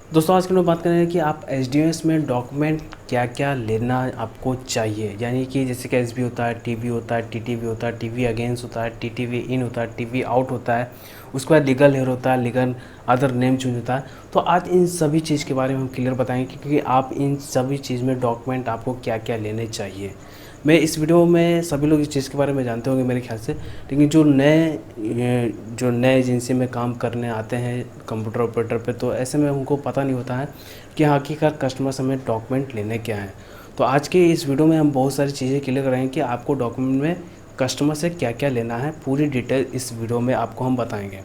दोस्तों आज की हम बात करेंगे कि आप एच में डॉक्यूमेंट क्या क्या लेना आपको चाहिए। यानी कि जैसे कि एस होता है, टीवी होता है, टीटीवी होता है, टीवी अगेंस्ट होता है, टीटीवी इन होता है, टीवी आउट होता है, उसके बाद लीगल हेयर होता है, लीगल अदर नेम चेंज होता है। तो आज इन सभी चीज़ के बारे में हम क्लियर बताएंगे कि आप इन सभी चीज़ में डॉक्यूमेंट आपको क्या क्या लेने चाहिए। मैं इस वीडियो में सभी लोग इस चीज़ के बारे में जानते होंगे मेरे ख्याल से, लेकिन जो नए एजेंसी में काम करने आते हैं कंप्यूटर ऑपरेटर पे, तो ऐसे में उनको पता नहीं होता है कि हकीकत कस्टमर से हमें डॉक्यूमेंट लेने क्या हैं। तो आज के इस वीडियो में हम बहुत सारी चीज़ें क्लियर करेंगे कि आपको डॉक्यूमेंट में कस्टमर से क्या क्या लेना है, पूरी डिटेल इस वीडियो में आपको हम बताएंगे।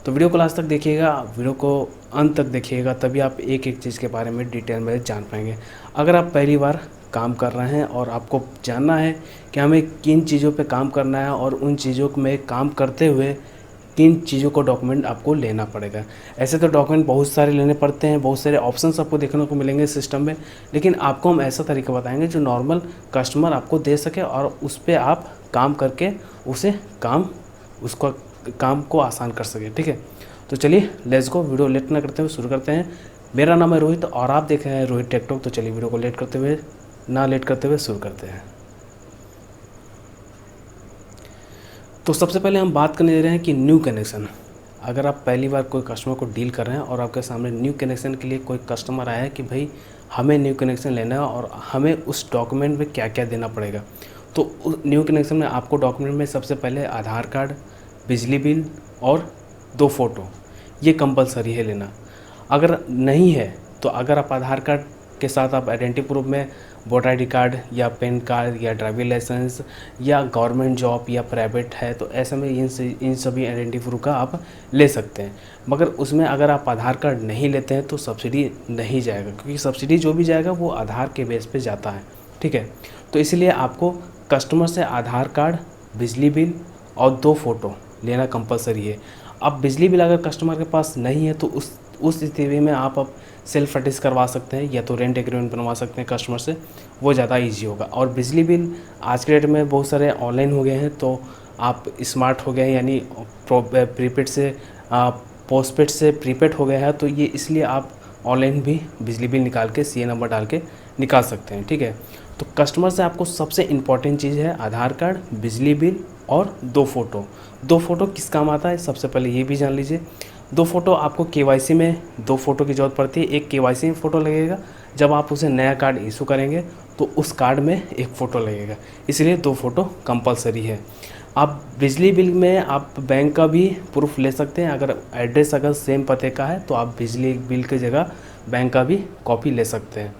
तो वीडियो को लास्ट तक देखिएगा, वीडियो को अंत तक देखिएगा, तभी आप एक एक चीज़ के बारे में डिटेल में जान पाएंगे। अगर आप पहली बार काम कर रहे हैं और आपको जानना है कि हमें किन चीज़ों पे काम करना है और उन चीज़ों में काम करते हुए किन चीज़ों को डॉक्यूमेंट आपको लेना पड़ेगा। ऐसे तो डॉक्यूमेंट बहुत सारे लेने पड़ते हैं, बहुत सारे ऑप्शंस आपको देखने को मिलेंगे सिस्टम में, लेकिन आपको हम ऐसा तरीका बताएंगे जो नॉर्मल कस्टमर आपको दे सके और उस पर आप काम करके उसका काम को आसान कर सके। ठीक है, तो चलिए लेट्स गो, वीडियो लेट ना करते हुए शुरू करते हैं। मेरा नाम है रोहित और आप देख रहे हैं रोहित टेक टॉक। तो चलिए वीडियो को लेट करते हुए शुरू करते हैं। तो सबसे पहले हम बात करने दे रहे हैं कि न्यू कनेक्शन। अगर आप पहली बार कोई कस्टमर को डील कर रहे हैं और आपके सामने न्यू कनेक्शन के लिए कोई कस्टमर आया है कि भाई हमें न्यू कनेक्शन लेना है और हमें उस डॉक्यूमेंट में क्या क्या देना पड़ेगा, तो न्यू कनेक्शन में आपको डॉक्यूमेंट में सबसे पहले आधार कार्ड, बिजली बिल और 2 फ़ोटो, ये कंपलसरी है लेना। अगर नहीं है तो अगर आप आधार कार्ड के साथ आप आइडेंटिटी प्रूफ में वोटर आईडी कार्ड या पैन कार्ड या ड्राइविंग लाइसेंस या गवर्नमेंट जॉब या प्राइवेट है, तो ऐसे में इन सभी आइडेंटिटी प्रूफ का आप ले सकते हैं। मगर उसमें अगर आप आधार कार्ड नहीं लेते हैं तो सब्सिडी नहीं जाएगा, क्योंकि सब्सिडी जो भी जाएगा वो आधार के बेस पे जाता है। ठीक है, तो इसलिए आपको कस्टमर से आधार कार्ड, बिजली बिल और 2 फ़ोटो लेना कंपलसरी है। अब बिजली बिल अगर कस्टमर के पास नहीं है तो उस स्थिति में आप अब सेल्फ अटेस्ट करवा सकते हैं या तो रेंट एग्रीमेंट बनवा सकते हैं कस्टमर से, वो ज़्यादा इजी होगा। और बिजली बिल आज के डेट में बहुत सारे ऑनलाइन हो गए हैं, तो आप स्मार्ट हो गए हैं, यानी प्रीपेड से पोस्टपेड से प्रीपेड हो गया है, तो ये इसलिए आप ऑनलाइन भी बिजली बिल निकाल के सीए नंबर डाल के निकाल सकते हैं। ठीक है, तो कस्टमर से आपको सबसे इम्पॉर्टेंट चीज़ है आधार कार्ड, बिजली बिल और 2 फ़ोटो। 2 फ़ोटो किस काम आता है सबसे पहले ये भी जान लीजिए। 2 फ़ोटो आपको केवाईसी में 2 फ़ोटो की ज़रूरत पड़ती है। एक केवाईसी में फ़ोटो लगेगा, जब आप उसे नया कार्ड इशू करेंगे तो उस कार्ड में एक फ़ोटो लगेगा, इसलिए 2 फ़ोटो कंपलसरी है। आप बिजली बिल में आप बैंक का भी प्रूफ ले सकते हैं। अगर एड्रेस अगर सेम पते का है तो आप बिजली बिल की जगह बैंक का भी कॉपी ले सकते हैं।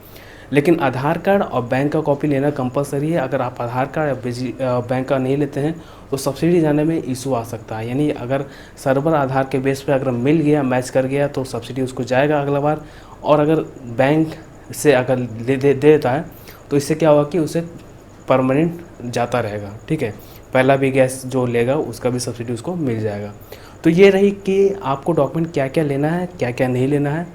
लेकिन आधार कार्ड और बैंक का कॉपी लेना कंपलसरी है। अगर आप आधार कार्ड या बिजली बैंक का नहीं लेते हैं तो सब्सिडी जाने में इशू आ सकता है। यानी अगर सर्वर आधार के बेस पे अगर मिल गया, मैच कर गया, तो सब्सिडी उसको जाएगा अगला बार। और अगर बैंक से अगर दे देता है तो इससे क्या होगा कि उसे परमानेंट जाता रहेगा। ठीक है, पहला भी गैस जो लेगा उसका भी सब्सिडी उसको मिल जाएगा। तो ये रही कि आपको डॉक्यूमेंट क्या क्या लेना है, क्या क्या नहीं लेना है,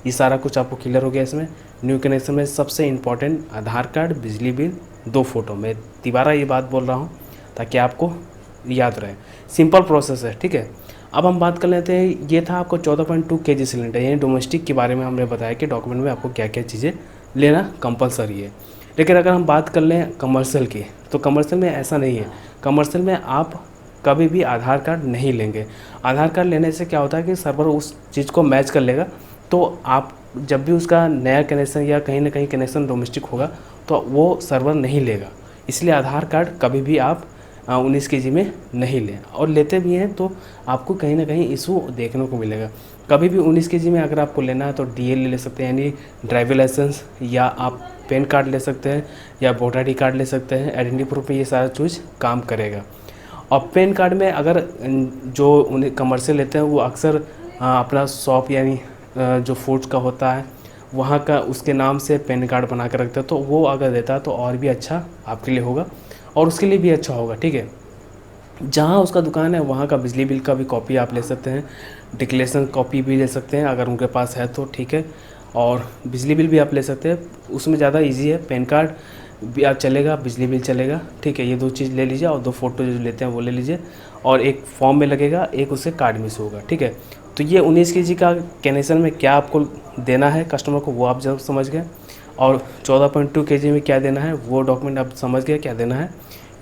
ये सारा कुछ आपको क्लियर हो गया। इसमें न्यू कनेक्शन में सबसे इम्पॉर्टेंट आधार कार्ड, बिजली बिल, 2 फ़ोटो। मैं दोबारा ये बात बोल रहा हूँ ताकि आपको याद रहे, सिंपल प्रोसेस है। ठीक है, अब हम बात कर लेते हैं। ये था आपको 14.2 kg सिलेंडर यानी डोमेस्टिक के बारे में हमने बताया कि डॉक्यूमेंट में आपको क्या क्या चीज़ें लेना कंपलसरी है। लेकिन अगर हम बात कर लें कमर्शियल की, तो कमर्शियल में ऐसा नहीं है। कमर्शियल में आप कभी भी आधार कार्ड नहीं लेंगे। आधार कार्ड लेने से क्या होता है कि सर्वर उस चीज़ को मैच कर लेगा, तो आप जब भी उसका नया कनेक्शन या कहीं ना कहीं कनेक्शन डोमेस्टिक होगा तो वो सर्वर नहीं लेगा। इसलिए आधार कार्ड कभी भी आप 19 kg में नहीं लें, और लेते भी हैं तो आपको कहीं ना कहीं इशू देखने को मिलेगा। कभी भी 19 kg में अगर आपको लेना है तो डीएल ले सकते हैं, यानी ड्राइविंग लाइसेंस, या आप पैन कार्ड ले सकते हैं या वोटर आईडी कार्ड ले सकते हैं। आइडेंटिटी प्रूफ में ये सारा चीज़ काम करेगा। और पैन कार्ड में अगर जो उन्हें कमर्शियल लेते हैं वो अक्सर अपना शॉप यानी जो फूड्स का होता है वहाँ का उसके नाम से पैन कार्ड बना कर रखते हैं, तो वो अगर देता है तो और भी अच्छा आपके लिए होगा और उसके लिए भी अच्छा होगा। ठीक है, जहाँ उसका दुकान है वहाँ का बिजली बिल का भी कॉपी आप ले सकते हैं, डिक्लेरेशन कॉपी भी ले सकते हैं अगर उनके पास है तो। ठीक है, और बिजली बिल भी आप ले सकते हैं, उसमें ज़्यादा इजी है। पैन कार्ड भी आप चलेगा, बिजली बिल चलेगा। ठीक है, ये 2 चीज़ ले लीजिए और 2 फ़ोटो जो लेते हैं वो ले लीजिए, और एक फॉर्म में लगेगा, एक उससे कार्ड मिस होगा। ठीक है, तो ये 19 केजी का कनेक्शन में क्या आपको देना है कस्टमर को वो आप जब समझ गए, और 14.2 केजी में क्या देना है वो डॉक्यूमेंट आप समझ गए क्या देना है।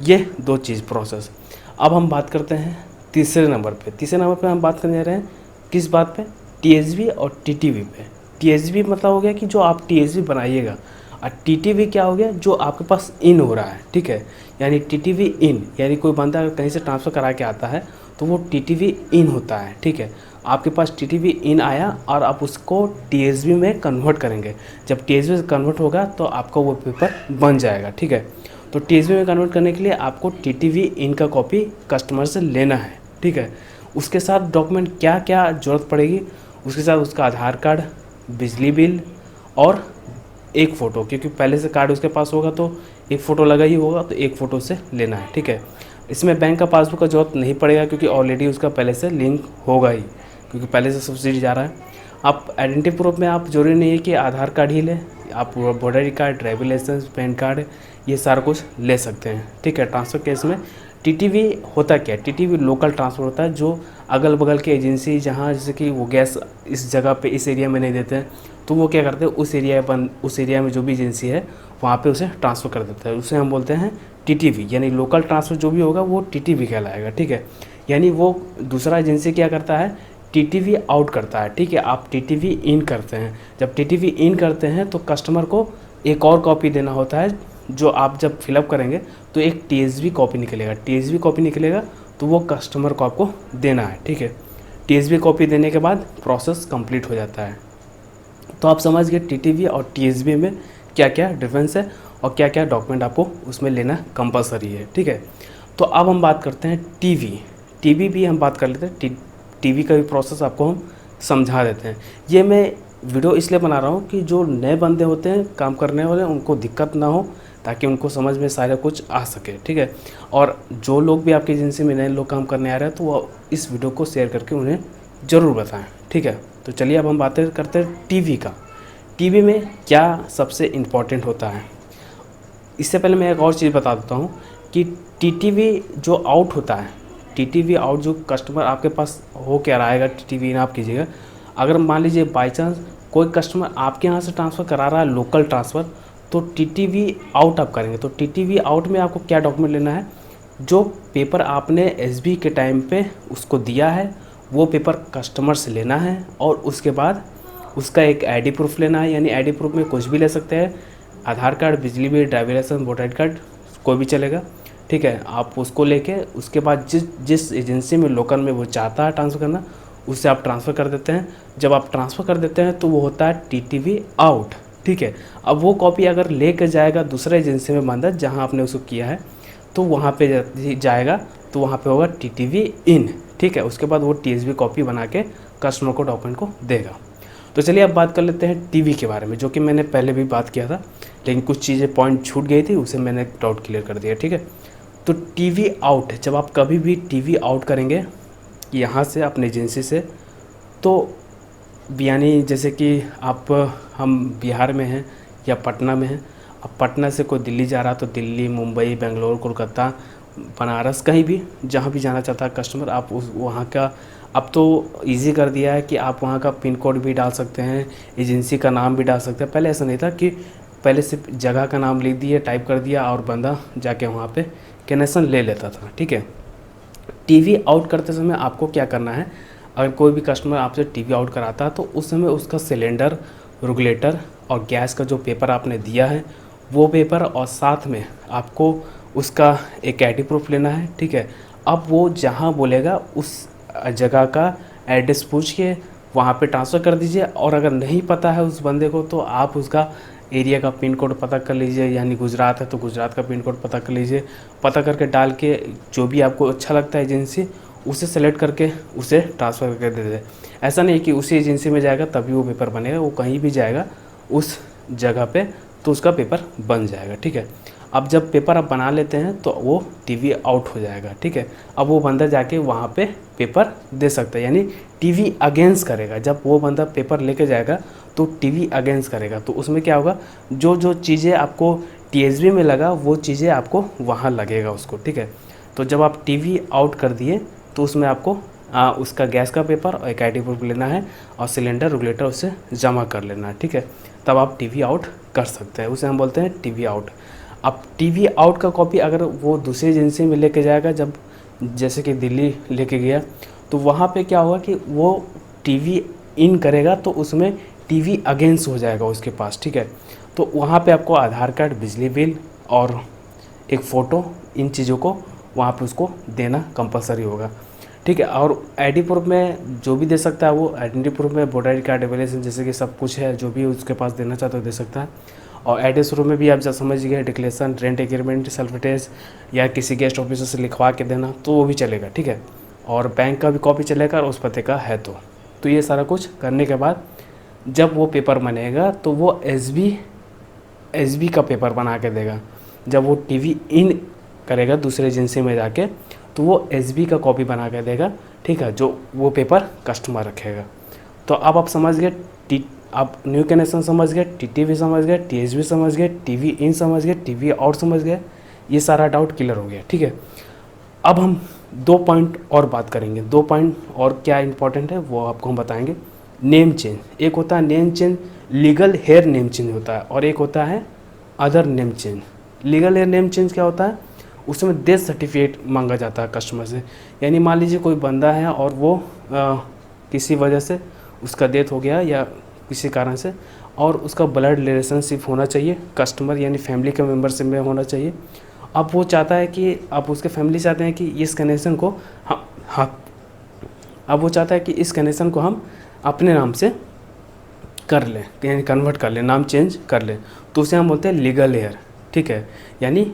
ये 2 चीज़ प्रोसेस। अब हम बात करते हैं तीसरे नंबर पे हम बात करने जा रहे हैं किस बात पे, टीएसबी और टीटीवी पे। टीएसबी मतलब हो गया कि जो आप टीएसबी बनाइएगा, और टीटीवी क्या हो गया जो आपके पास इन हो रहा है, ठीक है। यानी टीटीवी इन, यानी कोई बंदा अगर कहीं से ट्रांसफ़र करा के आता है तो वो टीटीवी इन होता है, ठीक है। आपके पास टीटीवी इन आया और आप उसको टीएसबी में कन्वर्ट करेंगे। जब टीएसबी में कन्वर्ट होगा तो आपका वो पेपर बन जाएगा, ठीक है। तो टीएसबी में कन्वर्ट करने के लिए आपको टीटीवी इन का कॉपी कस्टमर से लेना है, ठीक है। उसके साथ डॉक्यूमेंट क्या क्या ज़रूरत पड़ेगी, उसके साथ उसका आधार कार्ड, बिजली बिल और एक फ़ोटो, क्योंकि पहले से कार्ड उसके पास होगा तो एक फ़ोटो लगा ही होगा, तो एक फ़ोटो से लेना है, ठीक है। इसमें बैंक का पासबुक का जरूरत नहीं पड़ेगा क्योंकि ऑलरेडी उसका पहले से लिंक होगा ही, क्योंकि पहले से सब्सिडी जा रहा है। आप आइडेंटिटी प्रूफ में आप जरूरी नहीं है कि आधार कार्ड ही लें, आप voter I card, driving licence, PAN card, ये सारा कुछ ले सकते हैं, ठीक है। ट्रांसफ़र केस में टीटीवी होता क्या है, टीटीवी लोकल ट्रांसफ़र होता है, जो अगल बगल के एजेंसी जहाँ जैसे कि वो गैस इस जगह पे इस एरिया में नहीं देते हैं तो वो क्या करते हैं उस एरिया में जो भी एजेंसी है वहाँ पे उसे ट्रांसफ़र कर देता है, उसे हम बोलते हैं टीटीवी। यानी लोकल ट्रांसफ़र जो भी होगा वो टीटीवी कहलाएगा, ठीक है। यानी वो दूसरा एजेंसी क्या करता है, टीटीवी आउट करता है, ठीक है। आप टीटीवी इन करते हैं, जब टीटीवी इन करते हैं तो कस्टमर को एक और कॉपी देना होता है, जो आप जब फिलअप करेंगे तो एक टीएसबी कॉपी निकलेगा, टीएसबी कॉपी निकलेगा तो वो कस्टमर को आपको देना है, ठीक है। टीएसबी कॉपी देने के बाद प्रोसेस कंप्लीट हो जाता है। तो आप समझ गए टीटीवी और टीएसबी में क्या क्या डिफरेंस है और क्या क्या डॉक्यूमेंट आपको उसमें लेना कंपलसरी है, ठीक है। तो अब हम बात करते हैं टीवी भी हम बात कर लेते हैं। टीवी का भी प्रोसेस आपको हम समझा देते हैं। ये मैं वीडियो इसलिए बना रहा हूँ कि जो नए बंदे होते हैं काम करने वाले उनको दिक्कत ना हो, ताकि उनको समझ में सारा कुछ आ सके, ठीक है। और जो लोग भी आपकी एजेंसी में नए लोग काम करने आ रहे हैं तो वो इस वीडियो को शेयर करके उन्हें ज़रूर बताएं, ठीक है। तो चलिए अब हम बातें करते हैं टीवी का। टीवी में क्या सबसे इम्पॉर्टेंट होता है, इससे पहले मैं एक और चीज़ बता देता हूँ कि टीटीवी जो आउट होता है, टीटीवी आउट जो कस्टमर आपके पास हो क्या आएगा, टीटीवी इन आप कीजिएगा। अगर मान लीजिए बाई चांस कोई कस्टमर आपके यहाँ से ट्रांसफ़र करा रहा है लोकल ट्रांसफ़र, तो टीटीवी आउट आप करेंगे। तो टीटीवी आउट में आपको क्या डॉक्यूमेंट लेना है, जो पेपर आपने एसबी के टाइम पे उसको दिया है वो पेपर कस्टमर से लेना है, और उसके बाद उसका एक आईडी प्रूफ लेना है। यानी आईडी प्रूफ में कुछ भी ले सकते हैं, आधार कार्ड, बिजली bill, driving licence, voter I card, कोई भी चलेगा, ठीक है। आप उसको लेके उसके बाद जिस एजेंसी में लोकल में वो चाहता है ट्रांसफ़र करना, उससे आप ट्रांसफ़र कर देते हैं। जब आप ट्रांसफ़र कर देते हैं तो वो होता है टीटीवी आउट, ठीक है। अब वो कॉपी अगर लेकर जाएगा दूसरे एजेंसी में बंदा जहाँ आपने उसको किया है, तो वहाँ पे जाएगा तो वहाँ पे होगा टीटीवी इन, ठीक है। उसके बाद वो टीएसबी कॉपी बना के कस्टमर को डॉक्यूमेंट को देगा। तो चलिए अब बात कर लेते हैं टीवी के बारे में, जो कि मैंने पहले भी बात किया था, लेकिन कुछ चीज़ें पॉइंट छूट गई थी, उसे मैंने डाउट क्लियर कर दिया, ठीक है। तो टीवी आउट, जब आप कभी भी टीवी आउट करेंगे यहाँ से अपने एजेंसी से, तो यानी जैसे कि हम बिहार में हैं या पटना में हैं, अब पटना से कोई दिल्ली जा रहा तो दिल्ली, मुंबई, बेंगलोर, कोलकाता, बनारस, कहीं भी जहाँ भी जाना चाहता है कस्टमर, आप उस वहाँ का अब तो इजी कर दिया है कि आप वहाँ का पिन कोड भी डाल सकते हैं, एजेंसी का नाम भी डाल सकते हैं। पहले ऐसा नहीं था कि पहले सिर्फ जगह का नाम लिख दिए, टाइप कर दिया और बंदा जाके वहाँ पे कनेक्शन ले लेता था, ठीक है। टीवी आउट करते समय आपको क्या करना है, अगर कोई भी कस्टमर आपसे टीवी आउट कराता है तो उस समय उसका सिलेंडर, रेगुलेटर और गैस का जो पेपर आपने दिया है वो पेपर, और साथ में आपको उसका एक आईडी प्रूफ लेना है, ठीक है। अब वो जहाँ बोलेगा उस जगह का एड्रेस पूछ के वहाँ पे ट्रांसफ़र कर दीजिए, और अगर नहीं पता है उस बंदे को तो आप उसका एरिया का पिन कोड पता कर लीजिए। यानी गुजरात है तो गुजरात का पिन कोड पता कर लीजिए, पता करके डाल के जो भी आपको अच्छा लगता है एजेंसी, उसे सेलेक्ट करके उसे ट्रांसफ़र करके दे दें। ऐसा नहीं कि उसी एजेंसी में जाएगा तभी वो पेपर बनेगा, वो कहीं भी जाएगा उस जगह पे तो उसका पेपर बन जाएगा, ठीक है। अब जब पेपर आप बना लेते हैं तो वो टीवी आउट हो जाएगा, ठीक है। अब वो बंदा जाके वहाँ पे पेपर दे सकता है, यानी टीवी अगेंस्ट करेगा। जब वो बंदा पेपर लेके जाएगा तो टीवी अगेंस्ट करेगा, तो उसमें क्या होगा, जो जो चीज़ें आपको टीएसबी में लगा वो चीज़ें आपको वहाँ लगेगा उसको, ठीक है। तो जब आप टीवी आउट कर दिए तो उसमें आपको उसका गैस का पेपर और एक आईडी प्रूफ लेना है और सिलेंडर रेगुलेटर उसे जमा कर लेना है, ठीक है। तब आप टीवी आउट कर सकते हैं, उसे हम बोलते हैं टीवी आउट। अब टीवी आउट का कॉपी अगर वो दूसरी एजेंसी में लेके जाएगा, जब जैसे कि दिल्ली लेके गया, तो वहाँ पे क्या होगा कि वो टीवी इन करेगा तो उसमें टीवी अगेंस्ट हो जाएगा उसके पास, ठीक है। तो वहाँ पे आपको आधार कार्ड, बिजली बिल और एक फ़ोटो, इन चीज़ों को वहाँ पे उसको देना कंपलसरी होगा, ठीक है। और आईडी प्रूफ में जो भी दे सकता है वो आइडेंटिटी प्रूफ में वोटर आई कार्ड, एवेलेशन, जैसे कि सब कुछ है, जो भी उसके पास देना चाहता है दे सकता है। और एड्रेस प्रूफ में भी आप जब समझ गए, declaration, rent agreement, self attest या किसी गेस्ट ऑफिसर से लिखवा के देना तो वो भी चलेगा, ठीक है। और बैंक का भी कॉपी चलेगा और उस पते का है तो ये सारा कुछ करने के बाद जब वो पेपर बनेगा तो वो एसबी का पेपर बना के देगा। जब वो टीवी इन करेगा दूसरे एजेंसी में जाके तो वो एसबी का कॉपी बना के देगा, ठीक है, जो वो पेपर कस्टमर रखेगा। तो अब आप समझ गए, आप न्यू कनेक्शन समझ गए, टीटीवी समझ गए, टीएसबी समझ गए, टीवी इन समझ गए, टीवी आउट समझ गए, ये सारा डाउट क्लियर हो गया, ठीक है। अब हम 2 पॉइंट और बात करेंगे। 2 पॉइंट और क्या इंपॉर्टेंट है वो आपको हम बताएंगे। नेम चेंज, एक होता है name change, legal heir name change होता है, और एक होता है other name change. Legal heir name change क्या होता है, उसमें डेथ सर्टिफिकेट मांगा जाता है कस्टमर से। यानी मान लीजिए कोई बंदा है और वो किसी वजह से उसका डेथ हो गया या किसी कारण से, और उसका ब्लड रिलेशनशिप होना चाहिए कस्टमर यानी फैमिली के मेम्बर से में होना चाहिए। अब वो चाहता है कि अब उसके फैमिली चाहते हैं कि इस कनेक्शन को अब वो चाहता है कि इस कनेक्शन को हम अपने नाम से कर लें, यानी कन्वर्ट कर लें, नाम चेंज कर लें, तो उसे हम बोलते हैं लीगल हेयर, ठीक है। यानी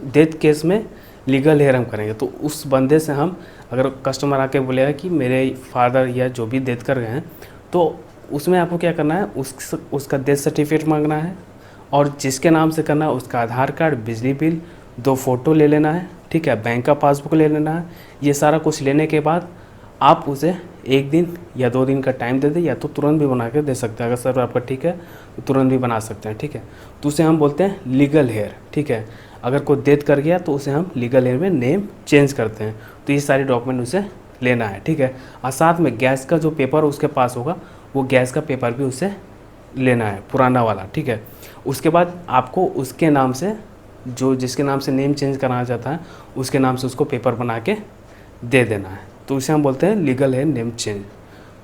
डेथ केस में लीगल हेयर हम करेंगे। तो उस बंदे से हम, अगर कस्टमर आके बोलेगा कि मेरे फादर या जो भी डेथ कर गए हैं, तो उसमें आपको क्या करना है, उसका डेथ सर्टिफिकेट मांगना है, और जिसके नाम से करना है उसका आधार कार्ड, बिजली बिल, 2 फ़ोटो ले लेना है, ठीक है, बैंक का पासबुक ले लेना है। ये सारा कुछ लेने के बाद आप उसे 1 दिन या 2 दिन का टाइम दे दें, या तो तुरंत भी बना के दे सकते हैं। अगर सर आपका ठीक है तो तुरंत भी बना सकते हैं, ठीक है। तो उसे हम बोलते हैं लीगल हेयर, ठीक है। अगर कोई डेथ कर गया तो उसे हम लीगल हेयर में नेम चेंज करते हैं। तो ये सारे डॉक्यूमेंट उसे लेना है, ठीक है। और साथ में गैस का जो पेपर उसके पास होगा, वो गैस का पेपर भी उसे लेना है, पुराना वाला, ठीक है। उसके बाद आपको उसके नाम से, जो जिसके नाम से नेम चेंज कराना चाहता है, उसके नाम से उसको पेपर बना के दे देना है। तो इसे हम बोलते हैं लीगल हेयर नेम चेंज।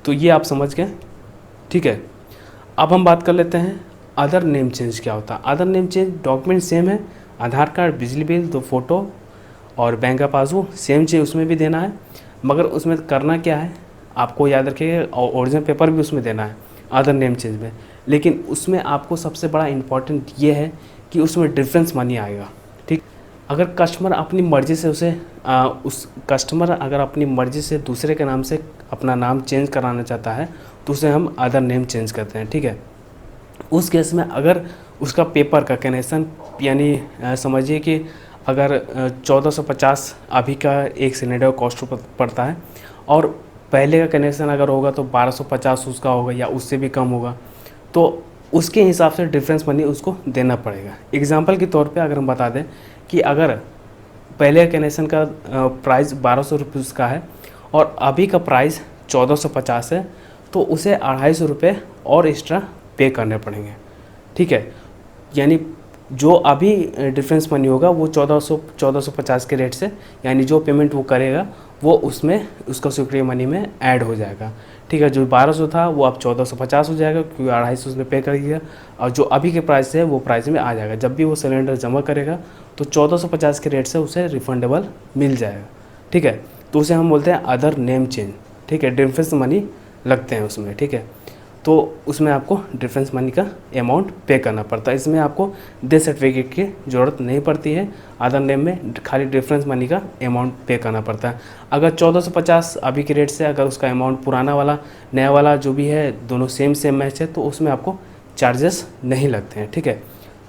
तो ये आप समझ गए, ठीक है। अब हम बात कर लेते हैं अदर नेम चेंज क्या होता है। Other name change document same है, आधार कार्ड, बिजली बिल, 2 फ़ोटो और बैंक का पासबुक सेम चीज़ उसमें भी देना है, मगर उसमें करना क्या है आपको याद रखिएगा, और ओरिजिनल पेपर भी उसमें देना है अदर नेम चेंज में। लेकिन उसमें आपको सबसे बड़ा इम्पॉर्टेंट ये है कि उसमें डिफरेंस मनी आएगा, ठीक। अगर कस्टमर अपनी मर्ज़ी से उस कस्टमर अगर अपनी मर्ज़ी से दूसरे के नाम से अपना नाम चेंज कराना चाहता है तो उसे हम अदर नेम चेंज करते हैं, ठीक है। उस केस में अगर उसका पेपर का कनेक्शन, यानी समझिए कि अगर 1450 अभी का एक सिलेंडर कॉस्ट पड़ता है, और पहले का कनेक्शन अगर होगा तो 1250 उसका होगा या उससे भी कम होगा, तो उसके हिसाब से डिफरेंस मनी उसको देना पड़ेगा। एग्जांपल के तौर पे अगर हम बता दें कि अगर पहले कनेक्शन का प्राइस 1200 रुपये का है और अभी का प्राइस 1450 है, तो उसे 250 रुपये और एक्स्ट्रा पे करने पड़ेंगे, ठीक है। यानी जो अभी डिफरेंस मनी होगा वो 1450 के रेट से, यानी जो पेमेंट वो करेगा वो उसमें उसका सिक्योरिटी मनी में ऐड हो जाएगा, ठीक है। जो 1200 था वो अब 1450 हो जाएगा, क्योंकि 250 उसने पे कर दिया, और जो अभी के प्राइस है वो प्राइस में आ जाएगा। जब भी वो सिलेंडर जमा करेगा तो 1450 के रेट से उसे रिफंडेबल मिल जाएगा, ठीक है। तो उसे हम बोलते हैं अदर नेम चेंज, ठीक है। डिफरेंस मनी लगते हैं उसमें, ठीक है। तो उसमें आपको डिफरेंस मनी का अमाउंट पे करना पड़ता है। इसमें आपको डेथ सर्टिफिकेट की ज़रूरत नहीं पड़ती है। अदर नेम में खाली डिफरेंस मनी का अमाउंट पे करना पड़ता है। अगर 1450 अभी के रेट से अगर उसका अमाउंट पुराना वाला नया वाला जो भी है दोनों सेम मैच है, तो उसमें आपको चार्जेस नहीं लगते हैं, ठीक है।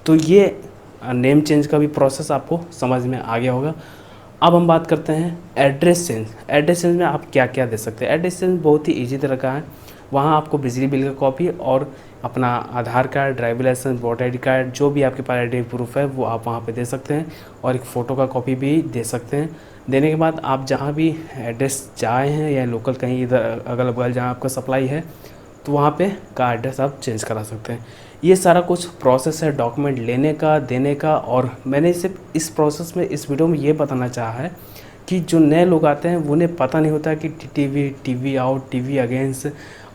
तो ये नेम चेंज का भी प्रोसेस आपको समझ में आ गया होगा। अब हम बात करते हैं एड्रेस चेंज। एड्रेस चेंज में आप क्या क्या दे सकते हैं। एड्रेस चेंज बहुत ही ईजी तरह का है। वहाँ आपको बिजली बिल का कॉपी और अपना Aadhaar card, driving licence, voter ID card, जो भी आपके पास आइडेंटिटी प्रूफ है वो आप वहाँ पे दे सकते हैं, और एक फ़ोटो का कॉपी भी दे सकते हैं। देने के बाद आप जहाँ भी एड्रेस जाए हैं या लोकल कहीं इधर अगल बगल जहाँ आपका सप्लाई है, तो वहाँ पे का एड्रेस आप चेंज करा सकते हैं। ये सारा कुछ प्रोसेस है डॉक्यूमेंट लेने का, देने का। और मैंने सिर्फ इस प्रोसेस में, इस वीडियो में ये बताना चाहा है कि जो नए लोग आते हैं उन्हें पता नहीं होता कि TTV, TV out, TV against,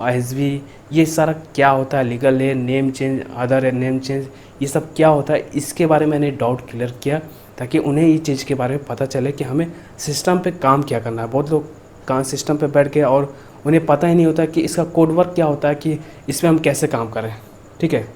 SV, ये सारा क्या होता है, लीगल है, name change, other name change, ये सब क्या होता है। इसके बारे में मैंने डाउट क्लियर किया ताकि उन्हें ये चीज़ के बारे में पता चले कि हमें सिस्टम पे काम क्या करना है। बहुत लोग काम सिस्टम पे बैठ के और उन्हें पता ही नहीं होता कि इसका कोड वर्क क्या होता है, कि इसमें हम कैसे काम करें। ठीक है,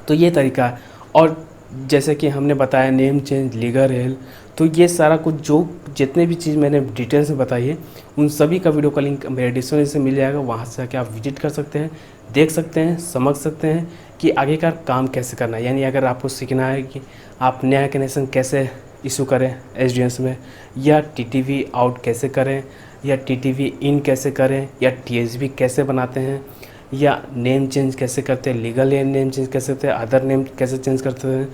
तो ये तरीका है। और जैसे कि हमने बताया नेम चेंज, लीगल हेल्प, तो ये सारा कुछ जो जितने भी चीज़ मैंने डिटेल से बताई है उन सभी का वीडियो का लिंक मेरे डिस्क्रिप्शन से मिल जाएगा। वहाँ से जाके आप विजिट कर सकते हैं, देख सकते हैं, समझ सकते हैं कि आगे का काम कैसे करना है। यानी अगर आपको सीखना है कि आप नया कनेक्शन कैसे इशू करें एसडीएस में, या टीटीवी आउट कैसे करें, या टीटीवी इन कैसे करें, या टीएसबी कैसे बनाते हैं, या नेम चेंज कैसे करते हैं, लीगल नेम चेंज कैसे करते हैं, अदर नेम कैसे चेंज करते हैं,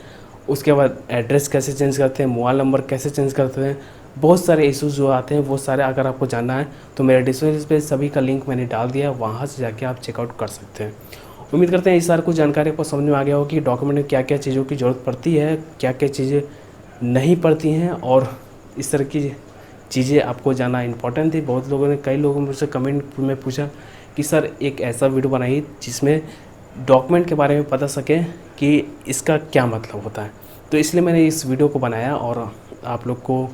उसके बाद एड्रेस कैसे चेंज करते हैं, मोबाइल नंबर कैसे चेंज करते हैं, बहुत सारे इश्यूज जो आते हैं वो सारे अगर आपको जानना है तो मेरे डिस्क्रिप्शन पे सभी का लिंक मैंने डाल दिया, वहाँ से जाके आप चेकआउट कर सकते हैं। उम्मीद करते हैं इस सारी कुछ जानकारी आपको समझ में आ गया हो कि डॉक्यूमेंट में क्या क्या चीज़ों की ज़रूरत पड़ती है, क्या क्या चीज़ें नहीं पड़ती हैं, और इस तरह की चीज़ें आपको जानना इंपॉर्टेंट थी। बहुत लोगों ने, कई लोगों ने मुझसे कमेंट में पूछा कि सर एक ऐसा वीडियो बनाइए जिसमें डॉक्यूमेंट के बारे में पता सके कि इसका क्या मतलब होता है। तो इसलिए मैंने इस वीडियो को बनाया। और आप लोग को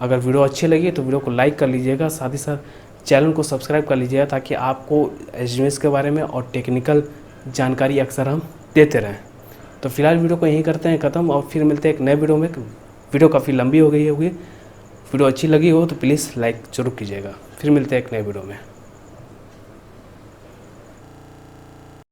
अगर वीडियो अच्छी लगी तो वीडियो को लाइक कर लीजिएगा, साथ ही साथ चैनल को सब्सक्राइब कर लीजिएगा ताकि आपको एसडीएस के बारे में और टेक्निकल जानकारी अक्सर हम देते रहें। तो फिलहाल वीडियो को यहीं करते हैं ख़त्म, और फिर मिलते हैं एक नए वीडियो में। वीडियो काफ़ी लंबी हो गई होगी, वीडियो अच्छी लगी हो तो प्लीज़ लाइक ज़रूर कीजिएगा। फिर मिलते हैं एक नए वीडियो में।